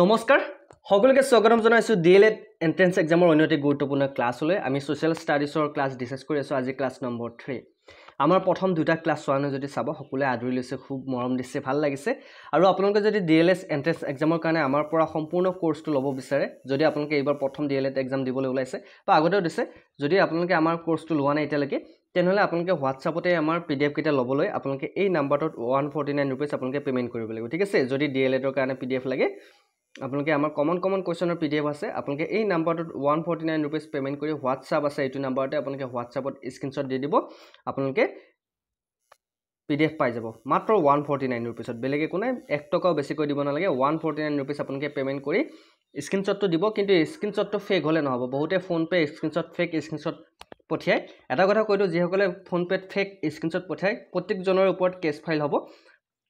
নমস্কাৰ সকলোকে স্বাগতম জনাইছো ডিএলএড এন্ট্ৰেন্স এক্সামৰ অন্যটি গুৰুত্বপূৰ্ণ ক্লাছলৈ আমি সোশ্যাল ষ্টাডিজৰ ক্লাছ ডিসকাস কৰি আছো আজি ক্লাছ নম্বৰ 3 আমাৰ প্ৰথম দুটা ক্লাছ চোৱানো যদি চাব সকলোৱে আদৰি লৈছে খুব মৰম দিছে ভাল লাগিছে আৰু আপোনালোকে যদি ডিএলএড এন্ট্ৰেন্স এক্সামৰ কাৰণে আমাৰ পৰা সম্পূৰ্ণ কোৰ্সটো ল'ব বিচাৰে যদি আপোনালোকে এইবাৰ প্ৰথম ডিএলএড এক্সাম দিবলৈ ওলাইছে বা আগতেও দিছে যদি আপোনালোকে আমাৰ কোৰ্সটো লোৱা নাই এতিয়ালৈকে তেনেহলে আপোনালোকে হোৱাটছআপতে আমাৰ পিডিএফ কিটা ল'বলৈ আপোনালোকে এই নম্বৰটোত 149 रुपीस আপোনালোকে পেমেন্ট কৰিব লাগিব ঠিক আছে যদি ডিএলএডৰ কাৰণে পিডিএফ লাগে আপোনালোকে আমাৰ কমন কোৱেশ্চনৰ পিডিএফ আছে আপোনালোকে এই নম্বৰটোত 149 रुपीस পেমেন্ট কৰি WhatsApp আছে এইটো নম্বৰতে আপোনালোকে WhatsAppত স্ক্ৰিনশ্বট দি দিব আপোনালোকে পিডিএফ পাই যাব মাত্ৰ 149 रुपीसত বেলেগ একো নাই 1 টকাও বেছিকৈ দিব নালাগে 149 रुपीस আপোনালোকে পেমেন্ট কৰি স্ক্ৰিনশ্বটটো দিব কিন্তু স্ক্ৰিনশ্বটটো ফেক হলে নহব বহুতে phone pay screenshot fake screenshot পঠিয়াই এটা কথা কৈতো যিসকলে ফোন পেত ফেক স্ক্ৰিনশ্বট পঠিয়াই প্ৰত্যেকজনৰ ওপৰত কেছ ফাইল হ'ব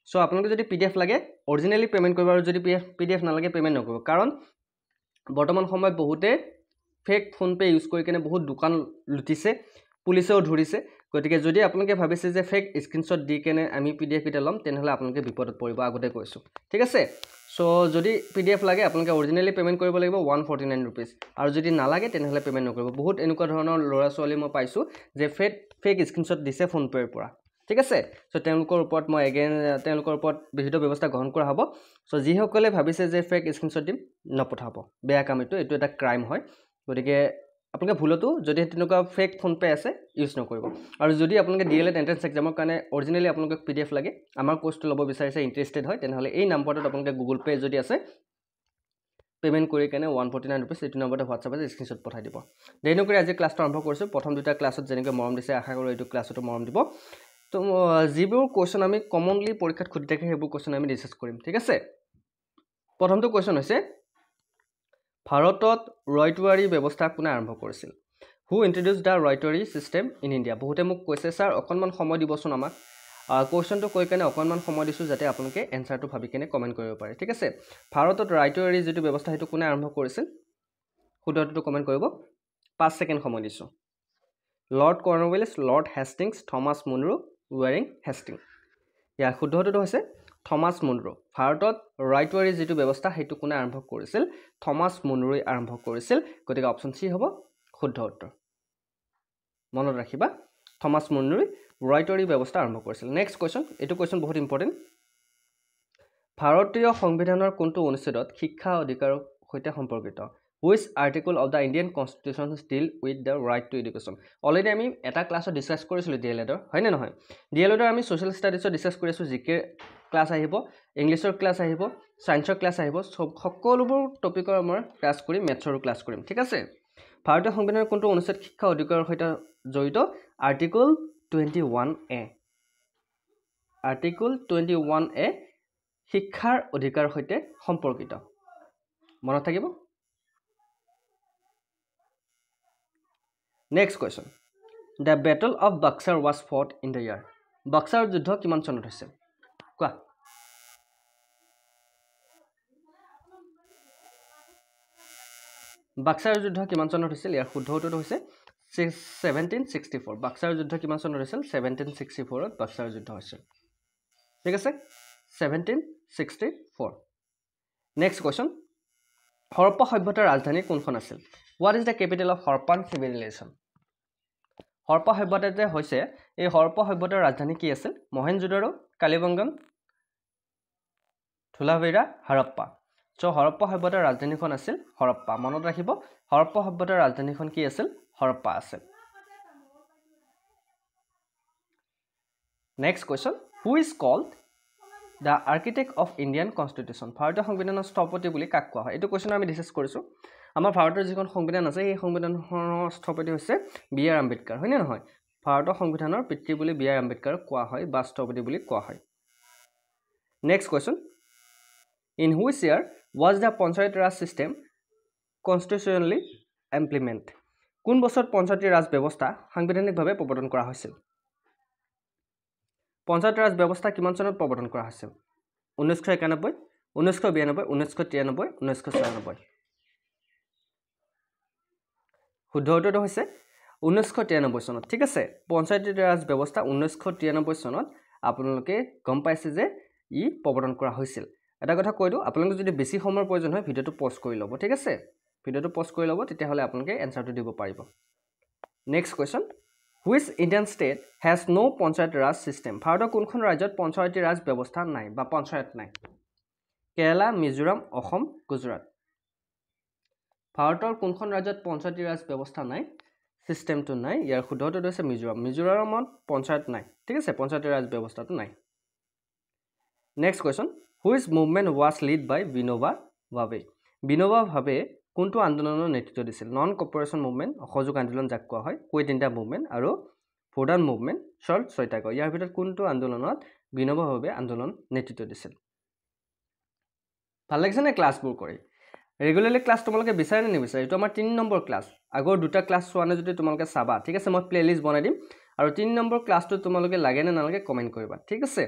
সো আপোনালোকে যদি পিডিএফ লাগে অৰিজিনালি পেমেন্ট কৰিব আৰু যদি পিডিএফ নালাগে পেমেন্ট নকৰিব কাৰণ বৰ্তমান সময়ত বহুতে ফেক ফোন পে ইউজ কৰি কেনে বহুত দোকান লুটিছে পুলিচেও ধৰিছে গতিকে যদি আপোনালোকে ভাবিছে যে ফেক স্ক্ৰিনশ্বট দি কেনে আমি পিডিএফ কিটা লম তেনেহলে আপোনালোকে বিপদত পৰিব আগতে কৈছো ঠিক আছে সো যদি পিডিএফ লাগে আপোনালোকে অৰিজিনালি পেমেন্ট কৰিব লাগিব 149 रुपीस আৰু যদি নালাগে তেনেহলে পেমেন্ট নকৰিব বহুত এনেকুৱা ধৰণৰ লৰা ছোৱালী মই পাইছো যে ফেক স্ক্ৰিনশ্বট দিছে ফোন পেৰ পৰা ঠিক আছে সো তেওঁলোকৰ ওপৰত মই এগেইন তেওঁলোকৰ ওপৰত বিহিত ব্যৱস্থা গ্ৰহণ কৰা হ'ব সো যিসকলে ভাবিছে যে ফেক স্ক্ৰিনশ্বট দিম নপঠাব বেয়া কাম এইটো এটা ক্ৰাইম হয় গতিকে আপোনালোকে ভুলতো যদি তেনেকুৱা ফেক ফোন পে আছে ইউজ নকৰিব আৰু যদি আপোনালোকে ডিএলএড এন্ট্ৰেন্স এক্সামৰ কাৰণে অৰিজিনালি আপোনালোকে পিডিএফ লাগে আমাৰ কোৰ্সটো ল'ব বিচাৰিছে ইন্টাৰেষ্টেড হয় তেনেহলে এই নম্বৰটোত আপোনালোকে গুগল পে যদি আছে পেমেন্ট কৰি কেনে 149 रुपीस এইটো নম্বৰতে WhatsAppত স্ক্ৰিনশ্বট পঠাই দিব দেন কৰি আজি ক্লাছটো আৰম্ভ কৰিছো প্ৰথম দুটা ক্লাছত যেনেকৈ মৰম দিছে আশা কৰো এইটো ক্লাছতো মৰম দিব তো যিবোৰ কোৱেশ্চন আমি কমনলি পৰীক্ষাত খুদি থাকে সেইবোৰ কোৱেশ্চন আমি ডিসকাস কৰিম ঠিক আছে প্ৰথমটো কোৱেশ্চন হৈছে ভাৰতত ৰয়টৱাৰী ব্যৱস্থা কোনে আৰম্ভ কৰিছিল হু ইন্ট্ৰোডিউসড দা ৰয়টৱাৰী সিস্টেম ইন ইন্ডিয়া বহুতে মোক কৈছে স্যাৰ অকনমান সময় দিবচোন আমাক কোৱেশ্চনটো কৈ কেনে অকনমান সময় দিছো যাতে আপোনালোকে এনসাৰটো ভাবি কেনে কমেন্ট কৰিব পাৰে ঠিক আছে ভাৰতত ৰয়টৱাৰী যেটো ব্যৱস্থা হেতু কোনে আৰম্ভ কৰিছিল শুদ্ধটো কমেন্ট কৰিব 5 সেকেন্ড সময় দিছো Lord Cornwallis Lord Hastings Thomas Munro Warren Hastings ইয়াৰ শুদ্ধটো হৈছে থমাস মুনৰো ভাৰতত ৰয়টৱাৰী যেটো ব্যৱস্থা হেতু কোনে আৰম্ভ কৰিছিল থমাস মুনৰোই আৰম্ভ কৰিছিল গতিকে অপচন সি হ'ব শুদ্ধ উত্তৰ মনত ৰাখিবা থমাস মুনৰোই ৰয়টৱাৰী ব্যৱস্থা আৰম্ভ কৰিছিল নেক্সট কোৱেশ্চন এটো কোৱেশ্চন বহুত ইম্পৰ্টেন্ট ভাৰতীয় সংবিধানৰ কোনটো অনুচ্ছেদত শিক্ষা অধিকাৰৰ সৈতে সম্পৰ্কিত Which article of the Indian Constitution deal with the right to education? Already আমি এটা ক্লাছত ডিসকাস কৰিছিলো ডিএলএডৰ হয় নে নহয় ডিএলএডৰ আমি সোশ্যাল ষ্টাডিজৰ ডিসকাস কৰিছো জিকে ক্লাছ আহিব ইংলিছৰ ক্লাছ আহিব সায়েন্সৰ ক্লাছ আহিব সকলোবোৰ টপিকৰ আমাৰ ক্লাছ কৰিম মেথছৰো ক্লাছ কৰিম ঠিক আছে ভাৰতীয় সংবিধানৰ কোনটো অনুচ্ছেদ শিক্ষা অধিকাৰৰ সৈতে জড়িত আৰ্টিকল 21A আৰ্টিকল 21A শিক্ষাৰ অধিকাৰৰ সৈতে সম্পৰ্কিত মনত থাকিব Next question. The Battle of Buxar was fought in the year. Buxar যুদ্ধ কিমান চনত হৈছিল? কোৱা? Buxar যুদ্ধ কিমান চনত হৈছিল? ইয়াৰ শুদ্ধ উত্তৰটো হৈছে 1764. Buxar যুদ্ধ কিমান চনত হৈছিল? 1764 ত Buxar যুদ্ধ হৈছিল। ঠিক আছে? 1764. Next question. হৰপ্পা সভ্যতাৰ ৰাজধানী কোনখন আছিল? What is the capital of Harappan civilization? Harappa সভ্যতা যে হৈছে এই হৰপ্পা সভ্যতাৰ ৰাজধানী কি আছিল মহেঞ্জোদাৰো কালিবঙ্গম ধুলাভেৰা হৰপ্পা সো হৰপ্পা সভ্যতাৰ ৰাজধানীখন আছিল হৰপ্পা মনত ৰাখিব হৰপ্পা সভ্যতাৰ ৰাজধানীখন কি আছিল হৰপ্পা আছিল next question who is called the architect of Indian Constitution ভাৰতীয় সংবিধানৰ স্থপতি বুলি কাক কোৱা হয় এটো কোৱেশ্চন আমি ডিসকাস কৰিছো আমাৰ ভাৰতৰ যিখন সংবিধান আছে এই সংবিধানৰ স্থপতি হৈছে বি.আৰ. আম্বেদকাৰ হয় নে নহয় ভাৰতৰ সংবিধানৰ পিতৃ বুলি বি.আৰ. আম্বেদকাৰক কোৱা হয় বা স্থপতি বুলি কোৱা হয় next question in which year was the panchayat raj system constitutionally implement কোন বছৰত পঞ্চায়তী ৰাজ ব্যৱস্থা সাংবিধানিকভাৱে প্ৰৱৰ্তন কৰা হৈছিল পঞ্চায়ত ৰাজ ব্যৱস্থা কিমান চনত প্ৰৱৰ্তন কৰা হৈছিল 1991 1992 1993 1996 শুদ্ধ উত্তৰটো হৈছে 1993 চনত ঠিক আছে পঞ্চায়তী ৰাজ ব্যৱস্থা 1993 চনত আপোনালোকে গম পাইছে যে ই প্ৰৱৰ্তন কৰা হৈছিল এটা কথা কৈ দিওঁ, আপোনালোকে যদি বেছি সময়ৰ প্ৰয়োজন হয় ভিডিঅ'টো পজ কৰি ল'ব, ঠিক আছে? ভিডিঅ'টো পজ কৰি ল'ব, তেতিয়াহ'লে আপোনালোকে এনচাৰটো দিব পাৰিব। Next question, which Indian state has no' panchayat raj system? ভাৰতৰ কোনখন ৰাজ্যত পঞ্চায়তী ৰাজ ব্যৱস্থা নাই বা পঞ্চায়ত নাই? কেৰালা, মিজোৰাম, অসম, গুজৰাট। ভাৰতৰ কোনখন ৰাজ্যত পঞ্চায়তী ৰাজ ব্যৱস্থা নাই? ছিষ্টেমটো নাই। ইয়াৰ শুদ্ধ উত্তৰটো হৈছে মিজোৰাম। মিজোৰামত পঞ্চায়ত নাই, ঠিক আছে? পঞ্চায়তী ৰাজ ব্যৱস্থাটো নাই। Next question, which movement was led by Vinoba Bhave? Vinoba ভাৱে কোনটো আন্দোলনৰ নেতৃত্ব দিছিল? নন কপাৰেশ্যন মুভমেণ্ট, অসহযোগ আন্দোলন যাক কোৱা হয়, কুইট ইণ্ডিয়া মুভমেণ্ট আৰু ভোডান মুভমেণ্ট, শৰৎ চৈতাকৰ। ইয়াৰ ভিতৰত কোনটো আন্দোলনত বিনোবা ভাৱে আন্দোলন নেতৃত্ব দিছিল? ভাল লাগিছে নে ক্লাছবোৰ কৰি? ৰেগুলাৰলি ক্লাছ তোমালোকে বিচাৰে নে নিবিচাৰে? এইটো আমাৰ 3 নম্বৰ ক্লাছ। আগৰ দুটা ক্লাছ চোৱা নাই যদি তোমালোকে চাবা, ঠিক আছে? মই প্লেলিষ্ট বনাই দিম আৰু 3 নম্বৰ ক্লাছটো তোমালোকে লাগে নে নালাগে কমেণ্ট কৰিবা, ঠিক আছে?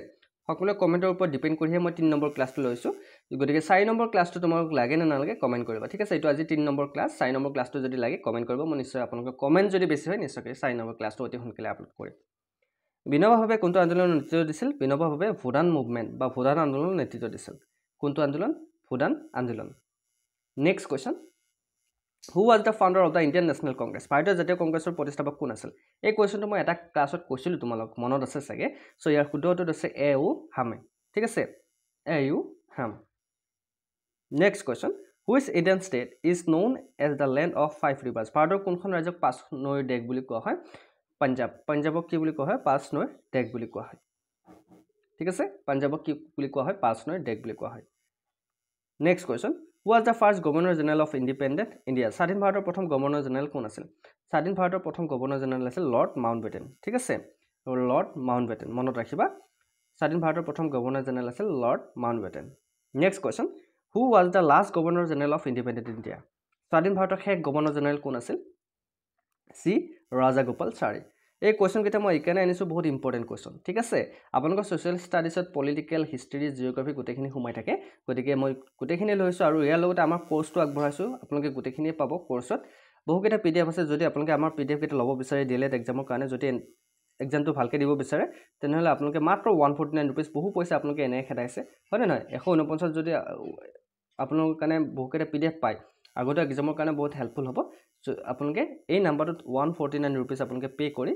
সকলোৱে কমেণ্টৰ ওপৰত ডিপেণ্ড কৰিহে মই 3 নম্বৰ ক্লাছটো লৈছোঁ। গতিকে 4 নম্বৰ ক্লাছটো তোমালোক লাগে নে নালাগে কমেণ্ট কৰিবা, ঠিক আছে? এইটো আজি 3 নম্বৰ ক্লাছ, 4 নম্বৰ ক্লাছটো যদি লাগে কমেণ্ট কৰিব। মই নিশ্চয় আপোনালোকৰ কমেণ্ট যদি বেছি হয় নিশ্চয়কৈ 4 নম্বৰ ক্লাছটো অতি সোনকালে আপলোড কৰিম। বিনোবা ভাৱে কোনটো আন্দোলনৰ নেতৃত্ব দিছিল? বিনোবা ভাৱে ভোডান মুভমেণ্ট বা ভোডান আন্দোলনৰ নেতৃত্ব দিছিল। কোনটো আন্দোলন? ভোডান আন্দোলন। Next question, who was the founder of the Indian national Congress? ভাৰতীয় জাতীয় কংগ্ৰেছৰ প্ৰতিষ্ঠাপক কোন আছিল? এই কুৱেশ্যনটো মই এটা ক্লাছত কৈছিলোঁ তোমালোক মনত আছে চাগে। চ' ইয়াৰ শুদ্ধ উত্তৰটো হৈছে এ ইউ হামে, ঠিক আছে? এ ইউ হাম। Next question, which Indian state is known as the land of 5 rivers? ভাৰতৰ কোনখন ৰাজ্যক 5 নৈৰ দেশ বুলি কোৱা হয়? পাঞ্জাৱ। পাঞ্জাৱক কি বুলি কোৱা হয়? 5 নৈৰ দেশ বুলি কোৱা হয়, ঠিক আছে? পাঞ্জাৱক কি বুলি কোৱা হয়? 5 নৈৰ দেশ বুলি কোৱা হয়। Next question, who was the first governor general of independent India? স্বাধীন ভাৰতৰ প্ৰথম গভৰ্ণৰ জেনেৰেল কোন আছিল? স্বাধীন ভাৰতৰ প্ৰথম গভৰ্ণৰ জেনেৰেল আছিল লৰ্ড মাউণ্টবেটেন, ঠিক আছে? লৰ্ড মাউণ্টবেটেন মনত ৰাখিবা। স্বাধীন ভাৰতৰ প্ৰথম গভৰ্ণৰ জেনেৰেল আছিল lord Mountbatten. Next question, who was the last governor general of independent India? স্বাধীন ভাৰতৰ শেষ গভৰ্ণৰ জেনেৰেল কোন আছিল? চি ৰাজাগোপালচাৰী। এই কুৱেশ্যনকেইটা মই এইকাৰণে আনিছোঁ, বহুত ইম্পৰ্টেণ্ট কুৱেশ্যন, ঠিক আছে? আপোনালোকৰ ছ'চিয়েল ষ্টাডিছত পলিটিকেল, হিষ্ট্ৰী, জিঅ'গ্ৰাফী গোটেইখিনি সোমাই থাকে। গতিকে মই গোটেইখিনি লৈছোঁ আৰু ইয়াৰ লগতে আমাৰ কোৰ্চটো আগবঢ়াইছোঁ। আপোনালোকে গোটেইখিনিয়ে পাব কোৰ্চত। বহুকেইটা PDF আছে। যদি আপোনালোকে আমাৰ PDF কেইটা ল'ব বিচাৰে DLED এক্সামৰ কাৰণে, যদি এক্সামটো ভালকৈ দিব বিচাৰে, তেনেহ'লে আপোনালোকে মাত্ৰ 149 ৰুপিজ, বহু পইচা আপোনালোকে এনেই খেদাইছে, হয়নে নহয়? 149 যদি আপোনালোকৰ কাৰণে বহুকেইটা PDF পায়, আগতে এক্সামৰ কাৰণে বহুত হেল্পফুল হ'ব। আপোনালোকে এই নাম্বাৰটোত 149 ৰুপিজ আপোনালোকে পে' কৰি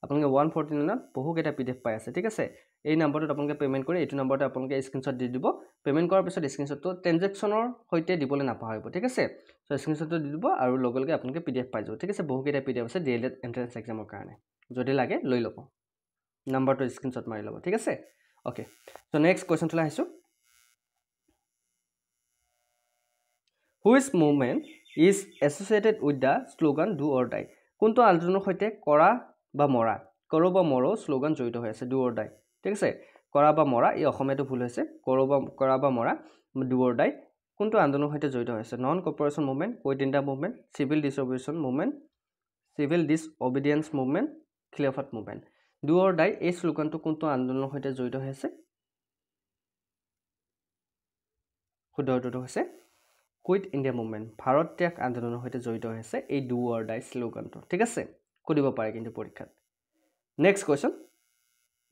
আপোনালোকে 149ত বহুকেইটা PDF পাই আছে, ঠিক আছে? এই নাম্বাৰটোত আপোনালোকে পে'মেণ্ট কৰি এইটো নাম্বাৰতে আপোনালোকে স্ক্ৰীনশ্বট দি দিব। পে'মেণ্ট কৰাৰ পিছত স্ক্ৰীনশ্বটটো ট্ৰেনজেকশ্যনৰ সৈতে দিবলৈ নাপাহৰিব, ঠিক আছে? চ' স্ক্ৰীনশ্বটটো দি দিব আৰু লগে লগে আপোনালোকে PDF পাই যাব, ঠিক আছে? বহুকেইটা PDF আছে DLED এণ্ট্ৰেন্স এক্সামৰ কাৰণে। যদি লাগে লৈ ল'ব, নাম্বাৰটো স্ক্ৰীনশ্বট মাৰি ল'ব, ঠিক আছে? অ'কে, চ' নেক্সট কুৱেশ্যনটোলৈ আহিছোঁ। Which movement is associated with the slogan do or die? কোনটো আন্দোলনৰ সৈতে কৰা বা মৰা, কৰোঁ বা মৰো শ্লোগান জড়িত হৈ আছে? ডু অৰ ডাই, ঠিক আছে? কৰা বা মৰা, এই অসমীয়াটো ভুল হৈছে। কৰা বা মৰা, ডু অৰ ডাই কোনটো আন্দোলনৰ সৈতে জড়িত হৈ আছে? Non cooperation movement, quit India movement, civil disobedience movement, Khilafat movement. Do or die এই শ্লোগানটো কোনটো আন্দোলনৰ সৈতে জড়িত হৈ আছে? শুদ্ধ উত্তৰটো হৈছে কুইট ইণ্ডিয়া মুভমেণ্ট, ভাৰত ত্যাগ আন্দোলনৰ সৈতে জড়িত হৈ আছে এই ডু অৰ ডাই শ্লোগানটো, ঠিক আছে? সুধিব পাৰে কিন্তু পৰীক্ষাত। Next question,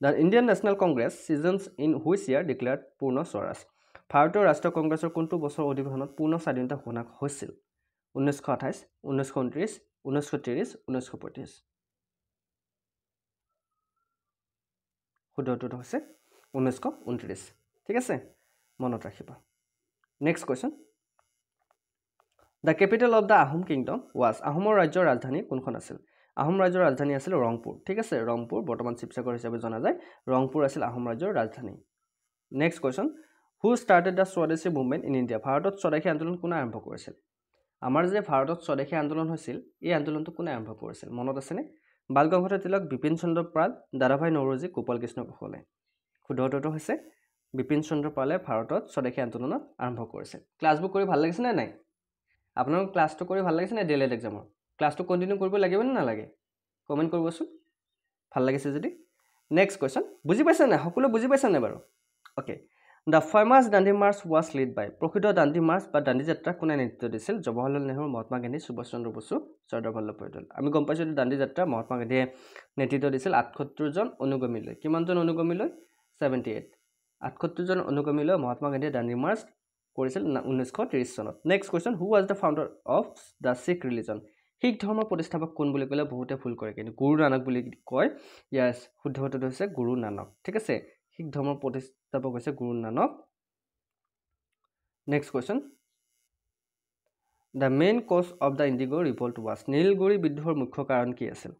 the Indian national Congress seasons in which year declared পূৰ্ণ স্বৰাজ? ভাৰতীয় ৰাষ্ট্ৰীয় কংগ্ৰেছৰ কোনটো বছৰৰ অধিৱেশনত পূৰ্ণ স্বাধীনতা ঘোষণা হৈছিল? 1928, 1929, 1930, 1935। শুদ্ধ উত্তৰটো হৈছে 1929, ঠিক আছে? মনত ৰাখিবা। Next question, the capital of the Ahom kingdom was? আহোমৰ ৰাজ্যৰ ৰাজধানী কোনখন আছিল? আহোম ৰাজ্যৰ ৰাজধানী আছিল ৰংপুৰ, ঠিক আছে? ৰংপুৰ, বৰ্তমান শিৱসাগৰ হিচাপে জনা যায়। ৰংপুৰ আছিল আহোম ৰাজ্যৰ ৰাজধানী। Next question, who started the স্বদেশী মুভমেণ্ট ইন ইণ্ডিয়া? ভাৰতত স্বদেশী আন্দোলন কোনে আৰম্ভ কৰিছিল? আমাৰ যে ভাৰতত স্বদেশী আন্দোলন হৈছিল, এই আন্দোলনটো কোনে আৰম্ভ কৰিছিল মনত আছেনে? বাল গংগাধৰ তিলক, বিপিন চন্দ্ৰ পাল, দাদাভাই নৌৰোজী, গোপাল কৃষ্ণ গোখলে। শুদ্ধ উত্তৰটো হৈছে বিপিন চন্দ্ৰ পালে ভাৰতত স্বদেশী আন্দোলনত আৰম্ভ কৰিছিল। ক্লাছবোৰ কৰি ভাল লাগিছেনে নাই? আপোনালোকৰ ক্লাছটো কৰি ভাল লাগিছেনে? DLED এক্সামৰ ক্লাছটো কণ্টিনিউ কৰিব লাগিবনে নালাগে? কমেণ্ট কৰিবচোন ভাল লাগিছে যদি। নেক্সট কুৱেশ্যন, বুজি পাইছে নাই? সকলোৱে বুজি পাইছে নাই বাৰু? Okay, the famous Dandi march was led by? প্ৰসিদ্ধ দাণ্ডি মাৰ্চ বা দাণ্ডি যাত্ৰা কোনে নেতৃত্ব দিছিল? জৱাহৰলাল নেহৰু, মহাত্মা গান্ধী, সুভাষ চন্দ্ৰ বসু, চৰ্দাৰ বল্লভ ভাই পেটেল। আমি গম পাইছোঁ দাণ্ডি যাত্ৰা মহাত্মা গান্ধীয়ে নেতৃত্ব দিছিল 78জন অনুগামীলৈ। কিমানজন অনুগামীলৈ? 78। 78 জন অনুগামী লৈ মহাত্মা গান্ধীয়ে দাণ্ডি মাৰ্চ কৰিছিল 1930 চনত next question who was the founder of the Sikh religion Sikh ধৰ্মৰ প্ৰতিষ্ঠাপক কোন বুলি ক'লে বহুতে ভুল কৰে কিন্তু গুৰু নানক বুলি কয় ইয়াস শুদ্ধ উত্তৰটো হৈছে গুৰু নানক ঠিক আছে শিখ ধৰ্মৰ প্ৰতিষ্ঠাপক হৈছে Guru Nanak next question the main cause of the indigo revolt was নীলগিৰি বিদ্ৰোহৰ মুখ্য কাৰণ কি আছিল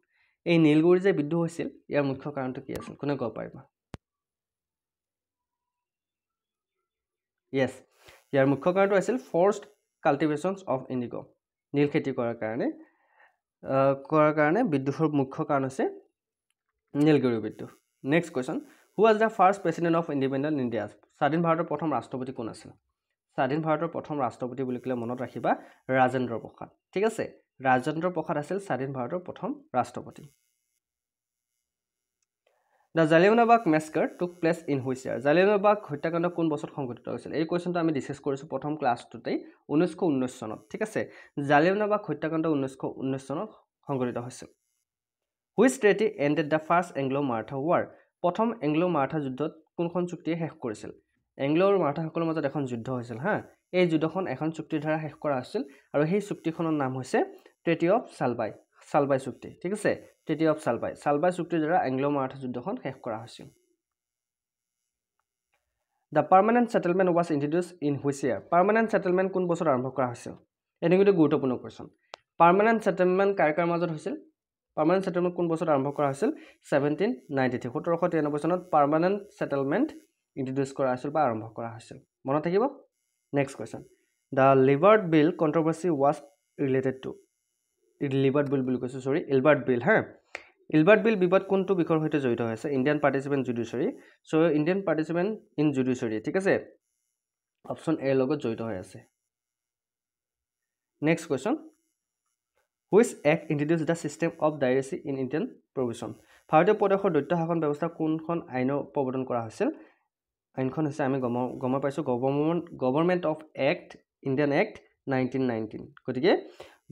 এই নীলগিৰি যে বিদ্ৰোহ হৈছিল ইয়াৰ মুখ্য কাৰণটো কি আছিল কোনে ক'ব পাৰিবা yes ইয়াৰ মুখ্য কাৰণটো আছিল ফৰ্সড কাল্টিভেশনছ অফ ইণ্ডিগো নীল খেতি কৰাৰ কাৰণে বিদ্ৰোহৰ মুখ্য কাৰণ আছে নীলগিৰি বিদ্ৰোহ next question who was the first president of independent India স্বাধীন ভাৰতৰ প্ৰথম ৰাষ্ট্ৰপতি কোন আছিল স্বাধীন ভাৰতৰ প্ৰথম ৰাষ্ট্ৰপতি বুলি ক'লে মনত ৰাখিবা ৰাজেন্দ্ৰ প্ৰসাদ ঠিক আছে ৰাজেন্দ্ৰ প্ৰসাদ আছিল স্বাধীন ভাৰতৰ প্ৰথম ৰাষ্ট্ৰপতি The Jallianwala Bagh massacre took place in which year? Jallianwala Bagh হত্যাকাণ্ড কোন বছৰত সংঘটিত হৈছিল? এই কোৱেশ্চনটো আমি ডিসকাস কৰিছো প্ৰথম ক্লাছটোতেই 1919 চনত ঠিক আছে Jallianwala Bagh হত্যাকাণ্ড 1919 চনত সংঘটিত হৈছিল Which treaty ended the first Anglo-Maratha war? প্ৰথম এংলো-মাৰাঠা যুদ্ধত কোনখন চুক্তিয়ে শেষ কৰিছিল? এংলো আৰু মাৰাঠাসকলৰ মাজত এখন যুদ্ধ হৈছিল হা এই যুদ্ধখন এখন চুক্তিৰ দ্বাৰা শেষ কৰা হৈছিল আৰু সেই চুক্তিখনৰ নাম হৈছে ট্ৰেটি অফ সালবাই চুক্তি ঠিক আছে ট্ৰেটি অফ সালবাই চুক্তিৰ দ্বাৰা এংলো-মাৰাঠা যুদ্ধখন শেষ কৰা হৈছিল The permanent settlement was introduced in which year? Permanent settlement কোন বছৰত আৰম্ভ কৰা হৈছিল? এনে কিন্তু গুৰুত্বপূৰ্ণ কোৱেশ্চন Permanent settlement কাৰ মাজত হৈছিল? Permanent settlement কোন বছৰত আৰম্ভ কৰা হৈছিল? 1793 1793 চনত permanent settlement introduce কৰা হৈছিল বা আৰম্ভ কৰা হৈছিল মনত থাকিব next question The Libert Bill controversy was related to Libert Bill বুলি কৈছো সৰি Ilbert Bill হা Ilbert Bill বিবাদ কোনটো বিষয়ৰ সৈতে জড়িত হৈ আছে ইণ্ডিয়ান পাৰ্টিসিপেন্ট জুডিশিয়াৰী সো ইণ্ডিয়ান পাৰ্টিসিপেন্ট ইন জুডিশিয়াৰী ঠিক আছে অপচন এ লগত জড়িত হৈ আছে next question Which act introduced the system of piracy in Indian provision? ভাৰতীয় প্ৰদেশৰ দৈত্য শাসন ব্যৱস্থা কোনখন আইনৰ প্ৰৱৰ্তন কৰা হৈছিল আইনখন হৈছে আমি গম পাইছো government of act Indian act 1919 গতিকে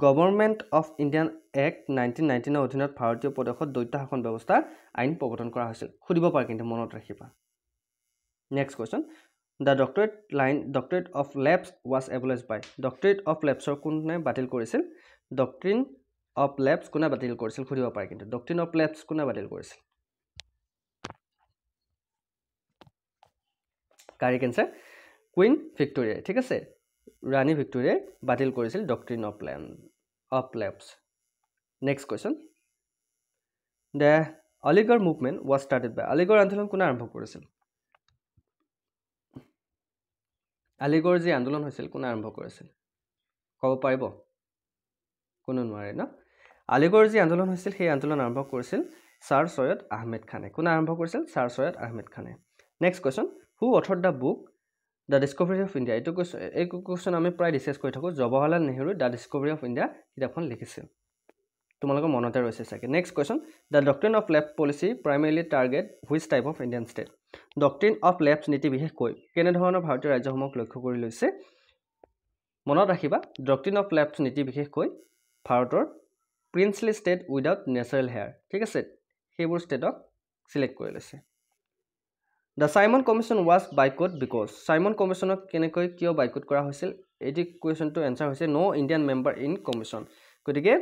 গভৰ্নমেন্ট অফ ইণ্ডিয়ান এক্ট 1919 ৰ অধীনত ভাৰতীয় প্ৰদেশত দৈত্য শাসন ব্যৱস্থা আইন প্ৰৱৰ্তন কৰা হৈছিল খুদিব পাৰ কিন্তু মনত ৰাখিবা next question The doctrine of lapse was abolished by Doctrine of lapse কোনে বাতিল কৰিছিল Doctrine of lapse কোনে বাতিল কৰিছিল খুদিব পাৰ কিন্তু Doctrine of lapse কোনে বাতিল কৰিছিল কাৰেক্ট আনসাৰ কুইন ভিক্টোৰিয়া ঠিক আছে ৰাণী ভিক্টোৰিয়াই বাতিল কৰিছিল Doctrine of lapse next question The Aligarh movement was started by Aligarh আন্দোলন কোনে আৰম্ভ কৰিছিল আলিগড় যে আন্দোলন হৈছিল কোনে আৰম্ভ কৰিছিল ক'ব পাৰিব কোনো নোৱাৰে না আলিগড় যে আন্দোলন হৈছিল সেই আন্দোলন আৰম্ভ কৰিছিল স্যাৰ সৈয়দ আহমেদ খানে কোনে আৰম্ভ কৰিছিল স্যাৰ সৈয়দ আহমেদ খানে next question who authored the book the discovery of India এই কোৱেশ্চন আমি প্ৰায় ডিসকাস কৰি থাকো Jawaharlal Nehru the discovery of India কিতাপখন লিখিছিল তোমালোকৰ মনতে ৰৈছে চাগে next question the doctrine of left policy primarily target which type of Indian state doctrine of left নীতি বিশেষকৈ কেনে ধৰণৰ ভাৰতীয় ৰাজ্যসমূহক লক্ষ্য কৰি লৈছে মনত ৰাখিবা ডক্ট্ৰিন অফ লেফ্ট নীতি বিশেষকৈ ভাৰতৰ princely state without natural hair ঠিক আছে সেইবোৰ ষ্টেটক সিলেক্ট কৰি লৈছে The Simon Commission was boycotted because Simon Commission কেনেকৈ কিয় boycott কৰা হৈছিল এটি কোৱেশ্চনটো আনসাৰ হৈছে নো ইণ্ডিয়ান মেম্বাৰ ইন কমিশন গতিকে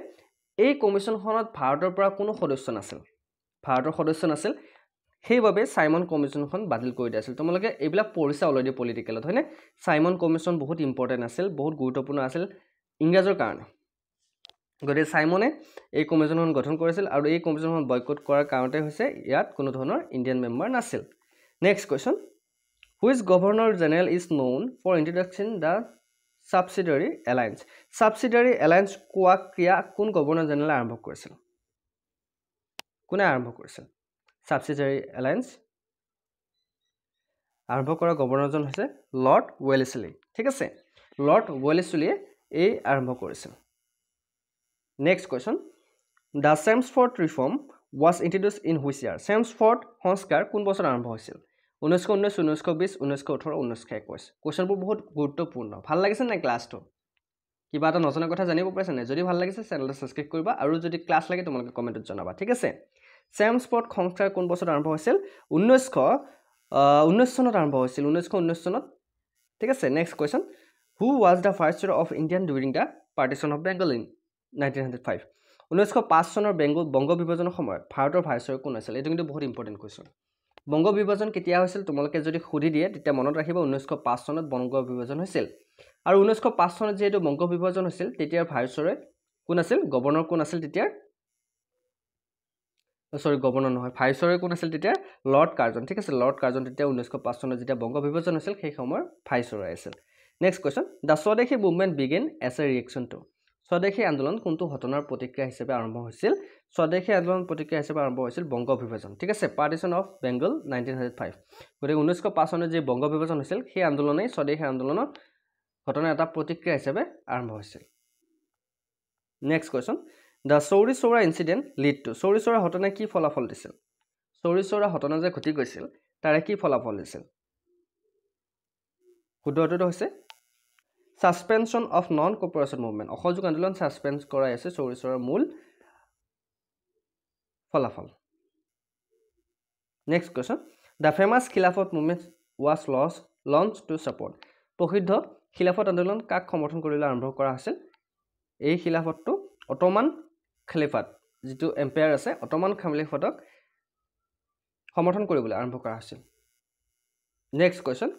এই কমিশনখনত ভাৰতৰ পৰা কোনো সদস্য নাছিল ভাৰতৰ সদস্য নাছিল সেইবাবে সাইমন কমিশনখন বাতিল কৰি দিছিল তোমালোকে এইবিলাক পঢ়িছা অলৰেডি পলিটিকেলত হয়নে সাইমন কমিশন বহুত ইম্পৰ্টেন্ট আছিল বহুত গুৰুত্বপূৰ্ণ আছিল ইংৰাজৰ কাৰণে গতিকে সাইমনে এই কমিশনখন গঠন কৰিছিল আৰু এই কমিশনখন বয়কট কৰাৰ কাৰণতে হৈছে ইয়াত কোনো ধৰণৰ ইণ্ডিয়ান মেম্বাৰ নাছিল next question which governor general is known for introduction the subsidiary alliance কোৱা ক্ৰিয়া কোন গভৰ্ণৰ জেনেৰেল আৰম্ভ কৰিছিল কোনে আৰম্ভ কৰিছিল সাবসিডিয়াৰী এলায়েন্স আৰম্ভ কৰা গভৰ্ণৰজন হৈছে লৰ্ড ওয়েলেসলি ঠিক আছে লৰ্ড ওয়েলেসলিয়ে এই আৰম্ভ কৰিছিল next question the Chelmsford reform was introduced in which year Chelmsford সংস্কাৰ কোন বছৰ আৰম্ভ হৈছিল 1919 1920 1918 1921 কোৱেশ্চনবোৰ বহুত গুৰুত্বপূৰ্ণ ভাল লাগিছে না ক্লাছটো কিবা এটা নজনা কথা জানিব পাৰিছা না যদি ভাল লাগিছে চেনেলটো সাবস্ক্ৰাইব কৰিবা আৰু যদি ক্লাছ লাগে তোমালোকে কমেন্টত জনাবা ঠিক আছে চেমছফৰ্ড সংস্কাৰ কোন বছৰ আৰম্ভ হৈছিল 19 চনত আৰম্ভ হৈছিল 1919 চনত ঠিক আছে next question who was the first of Indian during the partition of Bengal in 1905 1905 চনৰ বংগ বিভাজনৰ সময়ত ভাৰতৰ ভাইচৰয় কোন আছিল এইটো কিন্তু বহুত ইম্পৰ্টেণ্ট কোৱেশ্চন বংগ বিভাজন কেতিয়া হৈছিল তোমালোকে যদি সুধি দিয়ে তেতিয়া মনত ৰাখিবা 1905 চনত বংগ বিভাজন হৈছিল আৰু 1905 চনত যেটো বংগ বিভাজন হৈছিল তেতিয়া ভাইচৰয় কোন আছিল গভৰ্ণৰ কোন আছিল তেতিয়া সৰি গভৰ্ণৰ নহয় ভাইচৰয় কোন আছিল তেতিয়া লৰ্ড কাৰ্জন ঠিক আছে লৰ্ড কাৰ্জন তেতিয়া 1905 চনত যেতিয়া বংগ বিভাজন হৈছিল সেই সময়ৰ ভাইচৰয় আছিল next question the Swadeshi movement begin as a reaction to Swadeshi আন্দোলন কোনটো ঘটনাৰ প্ৰতিক্ৰিয়া হিচাপে আৰম্ভ হৈছিল স্বদেশী আন্দোলন প্ৰতিক্ৰিয়া হিচাপে আৰম্ভ হৈছিল বংগ বিভাজন ঠিক আছে পাৰ্টিশ্যন অফ বেংগল 1905 গতিকে 1905 চনত যে বংগ বিভাজন হৈছিল সেই আন্দোলনেই স্বদেশী আন্দোলনৰ ঘটনাৰ এটা প্ৰতিক্ৰিয়া হিচাপে আৰম্ভ হৈছিল next question the Chauri Chaura incident lead to Chauri Chaura ঘটনাই কি ফলাফল দিছিল চৌৰি চৌৰা ঘটনা যে ঘটি গৈছিল তাৰে কি ফলাফল দিছিল শুদ্ধটো হৈছে suspension of non cooperation movement অসহযোগ আন্দোলন সাসপেন্স কৰাই আছে চৌৰি চৌৰাৰ মূল ফলাফল next question the famous Khilafat movement was launch to support প্ৰসিদ্ধ খিলাফত আন্দোলন কাক সমৰ্থন কৰিবলৈ আৰম্ভ কৰা হৈছিল এই খিলাফতটো অটোমান খলিফাত যেটো এম্পায়াৰ আছে অটোমান খলিফাতক সমৰ্থন কৰিবলৈ আৰম্ভ কৰা হৈছিল next question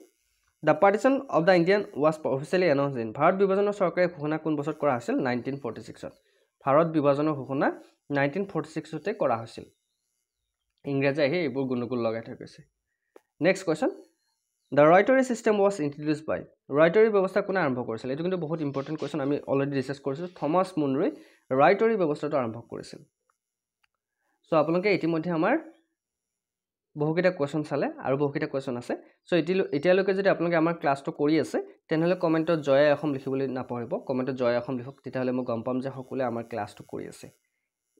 the partition of the Indian was officially announced in Bharat বিভাজনৰ চৰকাৰে ঘোষণা কোন বছৰত কৰা হৈছিল 1946 ত ভাৰত বিভাজনৰ ঘোষণা 1946 তে কৰা হৈছিল ইংৰাজী আহি এইবোৰ গুণগুল লগাই থৈ গৈছে next question the ryotwari system was introduced by ryotwari ব্যৱস্থা কোনে আৰম্ভ কৰিছিল এটো কিন্তু বহুত ইম্পৰ্টেন্ট কোৱেশ্চন আমি অলৰেডি ডিসকাস কৰিছো থমাস মুনৰোই ৰয়টাৰী ব্যৱস্থাটো আৰম্ভ কৰিছিল সো আপোনালোকে ইতিমধ্যে আমাৰ বহুকেইটা কোৱেশ্চন চালে আৰু বহুকেইটা কোৱেশ্চন আছে সো এতিয়ালৈকে যদি আপোনালোকে আমাৰ ক্লাছটো কৰি আছে তেনেহলে কমেন্টত জয় অসম লিখিবলৈ নাপাহৰিব কমেন্টত জয় অসম লিখক তেতিয়াহলে মই গম পাম যে সকলোৱে আমাৰ ক্লাছটো কৰি আছে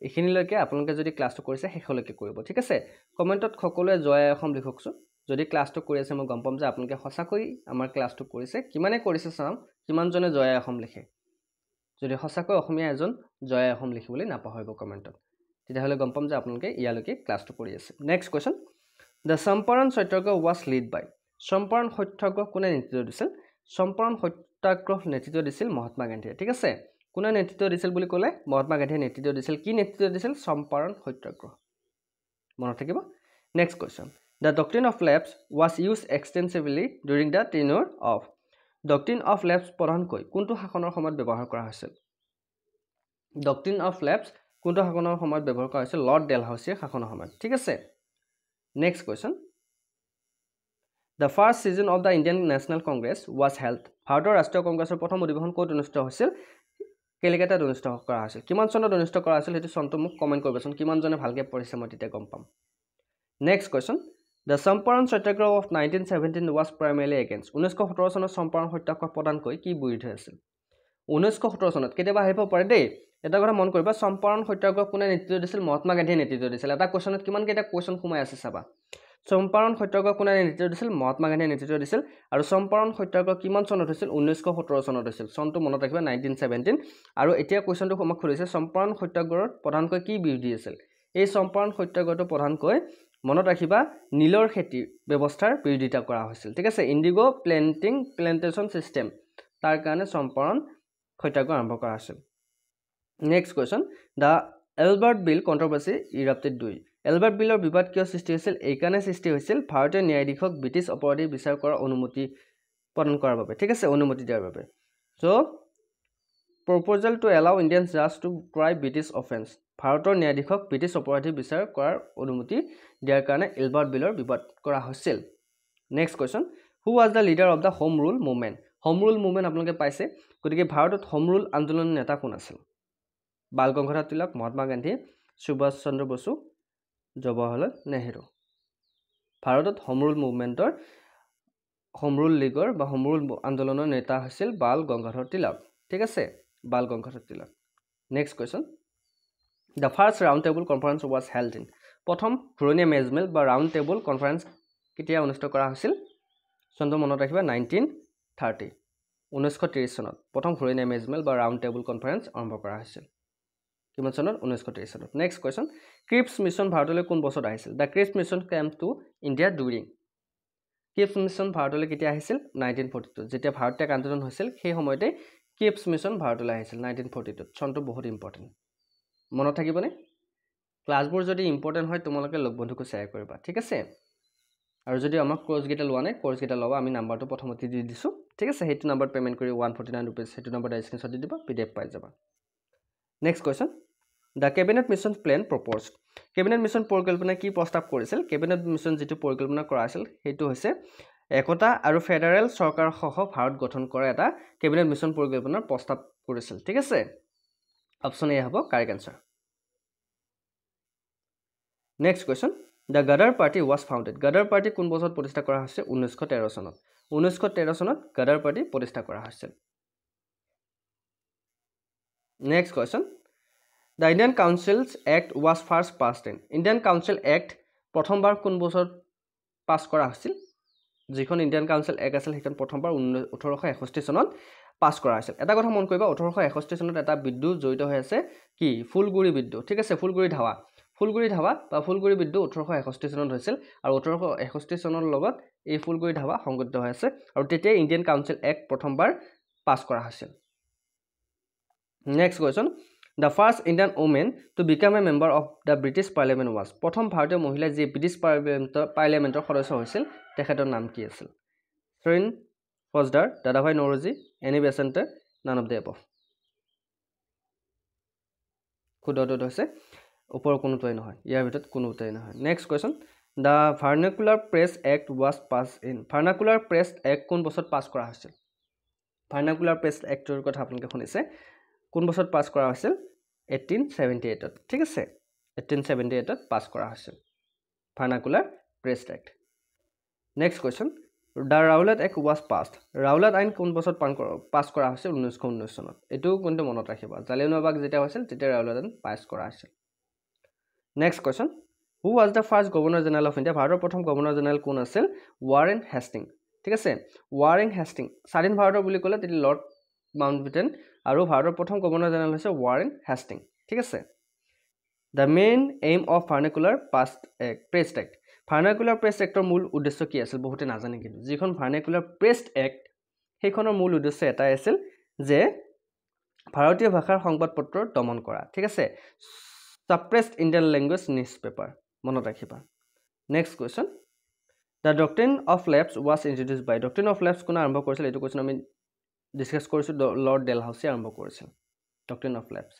এখিনিলৈকে আপোনালোকে যদি ক্লাছটো কৰিছে শেষলৈকে কৰিব ঠিক আছে কমেন্টত সকলোৱে জয় অসম লিখকছো যদি ক্লাছটো কৰি আছে মই গম পাম যে আপোনালোকে সঁচাকৈ আমাৰ ক্লাছটো কৰিছে কিমানে কৰিছে চাম কিমান জনে জয় অসম লিখে যদি সঁচাকৈ অসমীয়া এজন জয় অসম লিখিবলৈ নাপাহৰিব কমেন্টত তেতিয়াহলে গম পাম যে আপোনালোকে ইয়ালৈকে ক্লাছটো কৰি আছে next question The Champaran Satyagraha was led by Champaran Satyagraha কোনে নেতৃত্ব দিছিল Champaran Satyagraha নেতৃত্ব দিছিল মহাত্মা গান্ধী ঠিক আছে কোনে নেতৃত্ব দিছিল বুলি ক'লে মহাত্মা গান্ধী নেতৃত্ব দিছিল কি নেতৃত্ব দিছিল Champaran Satyagraha মনত থাকিব next question The doctrine of lapse was used extensively during the tenure of Doctrine of lapse প্ৰধানকৈ কোনটো শাসনৰ সময়ত ব্যৱহাৰ কৰা হৈছিল Doctrine of lapse কোনটো শাসনৰ সময়ত ব্যৱহাৰ কৰা হৈছিল লৰ্ড ডেলহাউসিৰ শাসনৰ সময়ত ঠিক আছে Next question. The first session of the Indian National Congress was held. ভাৰতৰ ৰাষ্ট্ৰীয় কংগ্ৰেছৰ প্ৰথম অধিৱেশন ক'ত অনুষ্ঠিত হৈছিল কলিকতাত অনুষ্ঠিত কৰা হৈছিল কিমান চনত অনুষ্ঠিত কৰা হৈছিল হেতু চনটো মোক কমেন্ট কৰিবচোন কিমান জনে ভালকে পঢ়িছে মই তেতিয়া গম পাম next question The Champaran Satyagraha of 1917 was primarily against 1917 চনত চম্পাৰণ সত্যাগ্ৰহ প্ৰদানকৈ কি বিৰুদ্ধে আছিল 1917 চনত কেতিয়াবা আহিব পাৰে দেই এটা কথা মন কৰিবা চম্পাৰণ সত্যাগ্ৰহ কোনে নেতৃত্ব দিছিল মহাত্মা গান্ধীয়ে নেতৃত্ব দিছিল এটা কোৱেশ্চনত কিমান কেইটা কোৱেশ্চন সোমাই আছে চাবা চম্পাৰণ সত্যাগ্ৰহ কোনে নেতৃত্ব দিছিল মহাত্মা গান্ধীয়ে নেতৃত্ব দিছিল আৰু চম্পাৰণ সত্যাগ্ৰহ কিমান চনত হৈছিল 1917 চনত হৈছিল চনটো মনত ৰাখিবা 1917 আৰু এতিয়া কোৱেশ্চনটো আমাক খুলিছে চম্পাৰণ সত্যাগ্ৰহৰ প্ৰধানকৈ কি বিৰোধী আছিল এই চম্পাৰণ সত্যাগ্ৰহটো প্ৰধানকৈ মনত ৰাখিবা নীলৰ খেতি ব্যৱস্থাৰ বিৰোধিতা কৰা হৈছিল ঠিক আছে ইন্ডিগো প্লান্টেশন সিস্টেম তাৰ কাৰণে চম্পাৰণ সত্যাগ্ৰহ আৰম্ভ কৰা হৈছিল Next question. The Albert Bill controversy erupted দুই Albert Billৰ বিবাদ কিয় সৃষ্টি হৈছিল এই কাৰণে সৃষ্টি হৈছিল ভাৰতীয় ন্যায়াধীশক ব্ৰিটিছ অপৰাধী বিচাৰ কৰাৰ অনুমতি প্ৰদান কৰাৰ বাবে ঠিক আছে অনুমতি দিয়াৰ বাবে so proposal to allow Indian judges to try British offense ভাৰতৰ ন্যায়াধীশক ব্ৰিটিছ অপৰাধী বিচাৰ কৰাৰ অনুমতি দিয়াৰ কাৰণে Albert Billৰ বিবাদ কৰা হৈছিল Next question. Who was the leader of the home rule movement home rule movement আপোনালোকে পাইছে গতিকে ভাৰতত home rule আন্দোলনৰ নেতা কোন আছিল বাল গংগাধৰ তিলক মহাত্মা গান্ধী সুভাষ চন্দ্ৰ বসু জৱাহৰলাল নেহৰু ভাৰতত হোম ৰুল মুভমেন্টৰ হোম ৰুল লীগৰ বা হোম ৰুল আন্দোলনৰ নেতা হৈছিল বাল গংগাধৰ তিলক ঠিক আছে Bal Gangadhar Tilak next question The first round table conference was held in প্ৰথম ঘূৰণীয়া মেজমেল বা ৰাউণ্ড টেবল কনফাৰেন্স কেতিয়া অনুষ্ঠিত কৰা হৈছিল চনটো মনত ৰাখিবা 1930 1930 চনত প্ৰথম ঘূৰণীয়া মেজমেল বা ৰাউণ্ড টেবল কনফাৰেন্স আৰম্ভ কৰা হৈছিল কিমান চনত 1930 চনত নেক্সট কোৱেশ্চন ক্ৰিপছ মিছন ভাৰতলৈ কোন বছৰত আহিছিল the Cripps mission came to India during Cripps mission ভাৰতলৈ কেতিয়া আহিছিল 1942 যেতিয়া ভাৰত ত্যাগ আন্দোলন হৈছিল সেই সময়তে ক্ৰিপছ মিছন ভাৰতলৈ আহিছিল 1942 চনটো বহুত ইম্পৰ্টেণ্ট মনত থাকিবনে ক্লাছবোৰ যদি ইম্পৰ্টেণ্ট হয় তোমালোকে লগ বন্ধুকো শ্বেয়াৰ কৰিবা ঠিক আছে আৰু যদি আমাক কোৰ্ছকেইটা লোৱা নাই কোৰ্ছকেইটা ল'বা আমি নাম্বাৰটো প্ৰথমতে দি দিছোঁ ঠিক আছে সেইটো নাম্বাৰত পে'মেণ্ট কৰি 149 ৰুপিজ সেইটো নাম্বাৰত স্ক্ৰীনশ্বট দি দিবা PDF পাই যাবা next question the cabinet mission plan proposed cabinet mission পৰিকল্পনা কি প্ৰস্তাৱ কৰিছিল কেবিনেট মিছন যিটো পৰিকল্পনা কৰা আছিল সেইটো হৈছে একতা আৰু ফেডাৰেল চৰকাৰ সহ ভাৰত গঠন কৰা এটা কেবিনেট মিছন পৰিকল্পনাৰ প্ৰস্তাৱ কৰিছিল ঠিক আছে অপশ্যন এ হ'ব correct answer next question the Ghadar party was founded Ghadar party কোন বছৰত প্ৰতিষ্ঠা কৰা হৈছে 1913 চনত 1913 চনত গাদাৰ পাৰ্টি প্ৰতিষ্ঠা কৰা হৈছিল next question the Indian councils act was first passed in Indian council act প্ৰথমবাৰ কোন বছৰত পাছ কৰা হৈছিল যিখন ইণ্ডিয়ান কাউন্সিল এক্ট আছিল সেইখন প্ৰথমবাৰ 1861 চনত পাছ কৰা হৈছিল এটা কথা মন কৰিবা 1861 চনত এটা বিদ্যুৎ জড়িত হৈ আছে কি ফুলগুৰি বিদ্যুৎ ঠিক আছে ফুলগুৰি ধাৱা বা ফুলগুৰি বিদ্যুৎ 1861 চনত হৈছিল আৰু 1861 চনৰ লগত এই ফুলগুৰি ধাৱা সংগঠিত হৈ আছে আৰু তেতিয়া ইণ্ডিয়ান কাউন্সিল এক্ট প্ৰথমবাৰ পাছ কৰা হৈছিল next question the first Indian women to become a member of the British parliament was প্ৰথম ভাৰতীয় মহিলা যি ব্ৰিটিছ পাৰ্লিয়ামেণ্টৰ সদস্য হৈছিল তেখেতৰ নাম কি আছিল শ্ৰীন ফজদাৰ দাদাভাই নৌৰোজী এনি বেচেণ্টে নান অফ দ্য এবভ শুদ্ধটো হৈছে ওপৰৰ কোনোটোৱেই নহয় ইয়াৰ ভিতৰত কোনোটোৱেই নহয় next question the vernacular press act was pass in vernacular press act কোন বছৰত পাছ কৰা হৈছিল ভাৰ্নাকুলাৰ প্ৰেছ এক্টৰ কথা আপোনালোকে শুনিছে কোন বছৰত পাছ কৰা হৈছিল 1878 ঠিক আছে 1878 পাছ কৰা হৈছিল vernacular press act next question the Rowlatt act was passed Rowlatt আইন কোন বছৰত পাছ কৰা হৈছিল 1919 চনত এইটো কিন্তু মনত ৰাখিবা জালিয়ানৱালাবাগ যেতিয়া হৈছিল তেতিয়া ৰাউলেট আইন পাছ কৰা হৈছিল next question who was the first governor general of India ভাৰতৰ প্ৰথম গভৰ্ণৰ জেনেৰেল কোন আছিল ৱাৰেন হেষ্টিং ঠিক আছে ৱাৰেন হেষ্টিং স্বাধীন ভাৰতৰ বুলি ক'লে তেতিয়া লৰ্ড মাউণ্টবেটেন আৰু ভাৰতৰ প্ৰথম গভৰ্ণৰ জেনেৰেল হৈছে ৱাৰেন হেষ্টিং ঠিক আছে the main aim of vernacular press act vernacular press এক্টৰ মূল উদ্দেশ্য কি আছিল বহুতে নাজানে কিন্তু যিখন ভাৰ্নাকুলাৰ প্ৰেছ এক্ট সেইখনৰ মূল উদ্দেশ্য এটাই আছিল যে ভাৰতীয় ভাষাৰ সংবাদপত্ৰ দমন কৰা ঠিক আছে suppressed Indian language newspaper মনত ৰাখিবা next question the doctrine of lapse was introduced by doctrine of lapse কোনে আৰম্ভ কৰিছিল এইটো কুৱেশ্যন আমি ডিছকাছ কৰিছোঁ লৰ্ড ডেলহাউচি আৰম্ভ কৰিছিল doctrine of lapse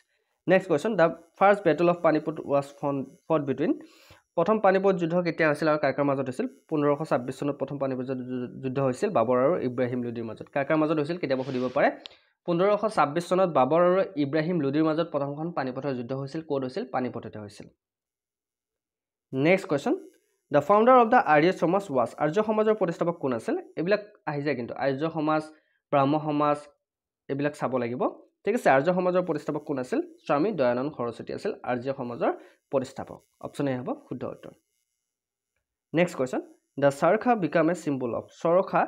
next question the first battle of Panipat was photo between প্ৰথম পানিপত যুদ্ধ কেতিয়া হৈছিল আৰু কাৰ কাৰ মাজত হৈছিল 1526 চনত প্ৰথম পানিপত যুদ্ধ হৈছিল বাবৰ আৰু ইব্ৰাহিম লোদীৰ মাজত কাৰ কাৰ মাজত হৈছিল কেতিয়াবা সুধিব পাৰে 1526 চনত বাবৰ আৰু ইব্ৰাহিম লোদীৰ মাজত প্ৰথমখন পানিপথৰ যুদ্ধ হৈছিল ক'ত হৈছিল পানিপথতে হৈছিল next question the founder of the Arya Samaj was আৰ্য সমাজৰ প্ৰতিষ্ঠাপক কোন আছিল এইবিলাক আহি যায় কিন্তু আৰ্য সমাজ ব্ৰাহ্ম সমাজ এইবিলাক চাব লাগিব ঠিক আছে আৰ্য সমাজৰ প্ৰতিষ্ঠাপক কোন আছিল স্বামী দয়ানন্দ সৰস্বতী আছিল আৰ্য সমাজৰ প্ৰতিষ্ঠাপক অপশ্যন এ হ'ব শুদ্ধ উত্তৰ next question the charkha became a symbol of charkha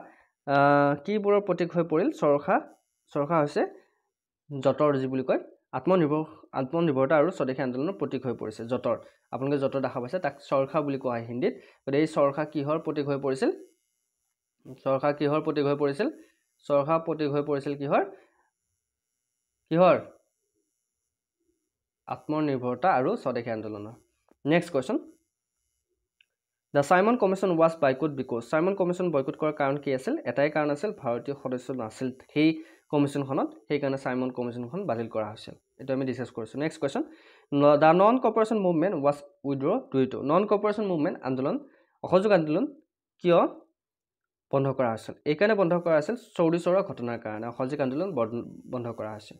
কিবোৰৰ প্ৰতীক হৈ পৰিল চৰখা হৈছে জতৰ যি বুলি কয় আত্মনিৰ্ভৰতা আৰু স্বদেশী আন্দোলনৰ প্ৰতীক হৈ পৰিছে জতৰ আপোনালোকে জতৰ দেখা পাইছে তাক চৰখা বুলি কোৱা হয় হিন্দীত গতিকে এই চৰখা কিহৰ প্ৰতীক হৈ পৰিছিল চৰখা প্ৰতীক হৈ পৰিছিল কিহৰ আত্মনিৰ্ভৰতা আৰু স্বদেশী আন্দোলনৰ next question the Simon commission was boycott because Simon commission boycott কৰাৰ কাৰণ কি আছিল এটাই কাৰণ আছিল ভাৰতীয় সদস্য নাছিল সেই কমিশ্যনখনত সেইকাৰণে চাইমন কমিশ্যনখন বাতিল কৰা হৈছিল এইটো আমি ডিছকাছ কৰিছোঁ next question the non cooperation movement was withdraw do to non cooperation movement অসহযোগ আন্দোলন কিয় বন্ধ কৰা হৈছিল এইকাৰণে বন্ধ কৰা হৈছিল চৌৰি চৌৰা ঘটনাৰ কাৰণে অসহযোগ আন্দোলন বন্ধ কৰা হৈছিল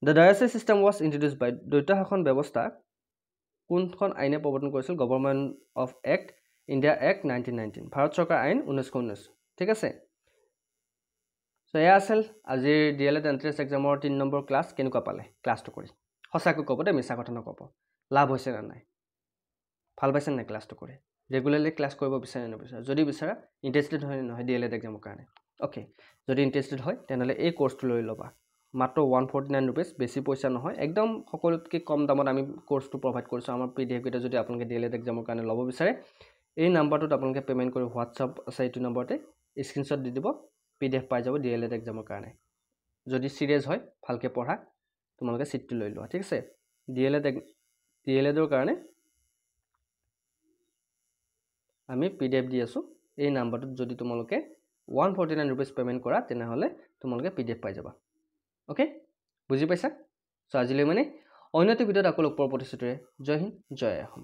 দ্য ডায়াচিছ চিষ্টেম ৱাজ ইন্ট্ৰডিউচড বাই দ্বৈত শাসন ব্যৱস্থা কোনখন আইনে প্ৰৱৰ্তন কৰিছিল government of act India act 1919 Bharat চৰকাৰ আইন 1919 ঠিক আছে চ' এয়া আছিল আজিৰ DLED এণ্ট্ৰেন্স এক্সামৰ 3 নম্বৰ ক্লাছ কেনেকুৱা পালে ক্লাছটো কৰি সঁচাকৈ ক'ব দে মিছা কথা নক'ব লাভ হৈছে নে নাই ভাল পাইছে নাই ক্লাছটো কৰি ৰেগুলাৰলি ক্লাছ কৰিব বিচাৰে নবিচাৰে যদি বিচাৰা ইণ্টাৰেষ্টেড হয় নহয় DLED এক্সামৰ কাৰণে অ'কে যদি ইণ্টাৰেষ্টেড হয় তেনেহ'লে এই কোৰ্চটো লৈ ল'বা মাত্ৰ 149 ৰুপিজ বেছি পইচা নহয় একদম সকলোতকৈ কম দামত আমি কোৰ্চটো প্ৰভাইড কৰিছোঁ আমাৰ PDF কেইটা যদি আপোনালোকে DLED এক্সামৰ কাৰণে ল'ব বিচাৰে এই নাম্বাৰটোত আপোনালোকে পে'মেণ্ট কৰি হোৱাটছআপ আছে এইটো নম্বৰতে স্ক্ৰীনশ্বট দি দিব PDF পাই যাব DLED এক্সামৰ কাৰণে যদি সিৰিয়াছ হয় ভালকৈ পঢ়া তোমালোকে সিটটো লৈ লোৱা ঠিক আছে DLEDৰ কাৰণে আমি PDF দি আছো এই নাম্বাৰটোত যদি তোমালোকে 149 rupees পে'মেণ্ট কৰা তেনেহলে তোমালোকে PDF পাই যাবা ওকে বুজি পাইছা সো আজিলৈ মানে অন্য এটা ভিডিঅ'ত আকৌ লগ পোৱাৰ প্ৰতিশ্ৰুতিৰে জয় হিন্দ জয় অসম